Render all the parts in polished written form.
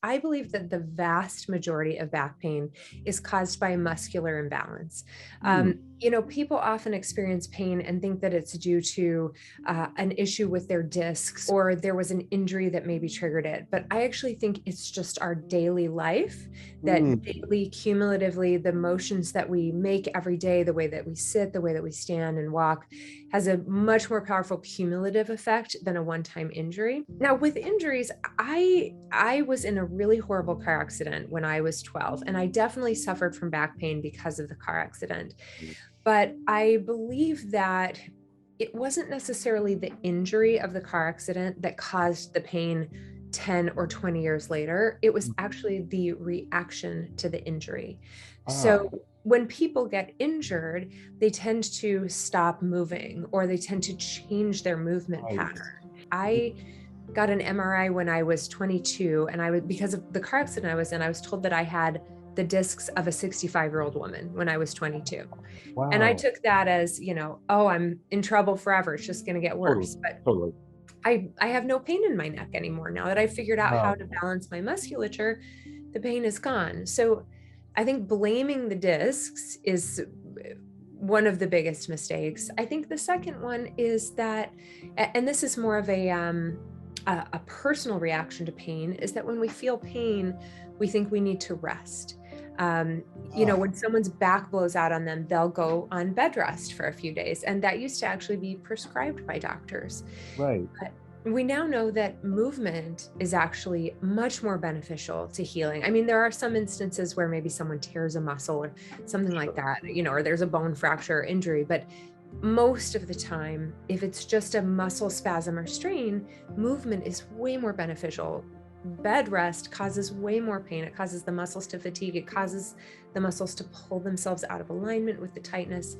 I believe that the vast majority of back pain is caused by muscular imbalance. Hmm. People often experience pain and think that it's due to an issue with their discs or there was an injury that maybe triggered it. But I actually think it's just our daily life that Hmm. daily, cumulatively, the motions that we make every day, the way that we sit, the way that we stand and walk, has a much more powerful cumulative effect than a one-time injury. Now, with injuries, I was in a really horrible car accident when I was 12, and I definitely suffered from back pain because of the car accident. But I believe that it wasn't necessarily the injury of the car accident that caused the pain 10 or 20 years later. It was actually the reaction to the injury. Ah, So when people get injured, they tend to stop moving or they tend to change their movement right. pattern. I got an MRI when I was 22, and I was, because of the car accident I was in, I was told that I had the discs of a 65-year-old woman when I was 22. And I Wow. took that as, oh, I'm in trouble forever. It's just going to get Totally. worse. But Totally. I have no pain in my neck anymore. Now that I figured out how Wow. to balance my musculature, the pain is gone. So I think blaming the discs is one of the biggest mistakes. I think the second one is that, and this is more of a personal reaction to pain, is that when we feel pain, we think we need to rest. Ah, When someone's back blows out on them, they'll go on bed rest for a few days. And that used to actually be prescribed by doctors. right. But we now know that movement is actually much more beneficial to healing. I mean, there are some instances where maybe someone tears a muscle or something like Sure. that, or there's a bone fracture or injury, but most of the time, if it's just a muscle spasm or strain, movement is way more beneficial. Bed rest causes way more pain. It causes the muscles to fatigue. It causes the muscles to pull themselves out of alignment with the tightness.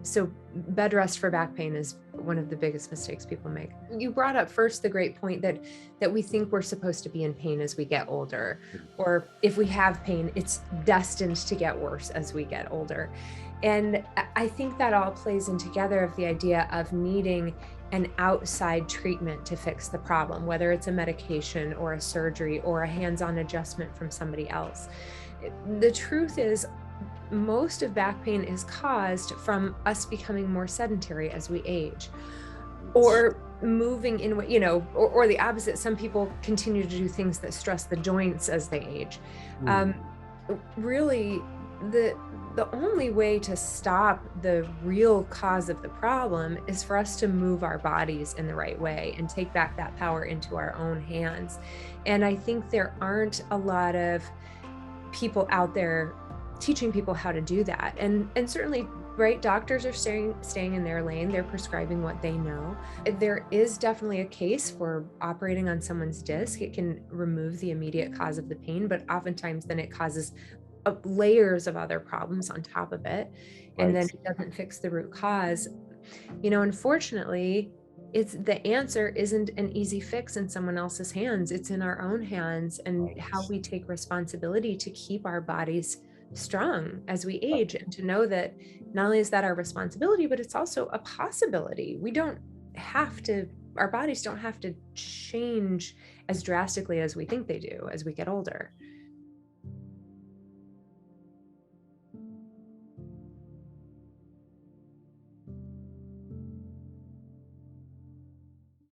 So bed rest for back pain is one of the biggest mistakes people make. You brought up first the great point that we think we're supposed to be in pain as we get older, or if we have pain, it's destined to get worse as we get older. And I think that all plays in together of the idea of needing an outside treatment to fix the problem, whether it's a medication or a surgery or a hands-on adjustment from somebody else. The truth is, most of back pain is caused from us becoming more sedentary as we age, Right. or moving in, or the opposite. Some people continue to do things that stress the joints as they age. Hmm. Um, Really, the the only way to stop the real cause of the problem is for us to move our bodies in the right way and take back that power into our own hands. And I think there aren't a lot of people out there teaching people how to do that. And certainly, right, doctors are staying in their lane. They're prescribing what they know. There is definitely a case for operating on someone's disc. It can remove the immediate cause of the pain, but oftentimes then it causes layers of other problems on top of it, and then Right. it doesn't fix the root cause. Unfortunately, it's the answer isn't an easy fix in someone else's hands. It's in our own hands, and how Right. we take responsibility to keep our bodies strong as we age, and to know that not only is that our responsibility, but it's also a possibility. We don't have to, our bodies don't have to change as drastically as we think they do as we get older.